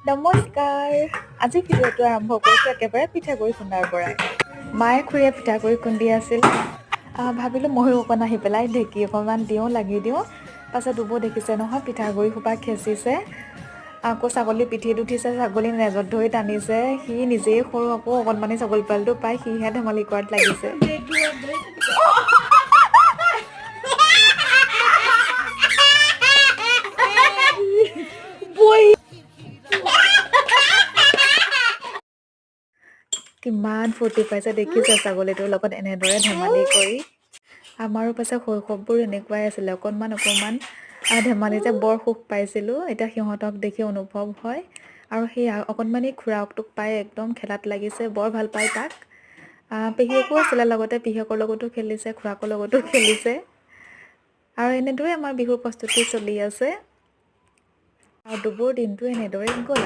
নমস্কাৰ। আজি ভিডিঅ'টো আৰম্ভ কৰিছোঁ একেবাৰে পিঠাগুড়ি খুন্দাৰ পৰাই। মায়ে খুৰীয়ে পিঠাগুড়ি খুন্দি আছিল। ভাবিলোঁ ময়ো অকণ আহি পেলাই ঢেঁকী অকণমান লাগি দিওঁ। পাছত দুবো দেখিছে নহয় পিঠাগুড়ি সোপা খেচিছে। আকৌ ছাগলী পিঠিত উঠিছে, ছাগলী নেজত ধৰি টানিছে। সি নিজেই সৰু, আকৌ অকণমানি ছাগলী পোৱালিটো পাই সিহে ধেমালি কৰাত লাগিছে। কিমান ফূৰ্তি পাইছে দেখিছে ছাগলীটোৰ লগত এনেদৰে ধেমালি কৰি। আমাৰো পাছে শৈশৱবোৰ এনেকুৱাই আছিলে, অকণমান ধেমালিতে বৰ সুখ পাইছিলোঁ। এতিয়া সিহঁতক দেখি অনুভৱ হয়। আৰু সেই অকণমানি খুৰাকটোক পাই একদম খেলাত লাগিছে, বৰ ভাল পায় তাক। পেহীয়েকো আছিলে লগতে, পেহীয়েকৰ লগতো খেলিছে, খুৰাকৰ লগতো খেলিছে। আৰু এনেদৰে আমাৰ বিহুৰ প্ৰস্তুতি চলি আছে। আৰু দুবুৰ দিনটো এনেদৰে গ'ল।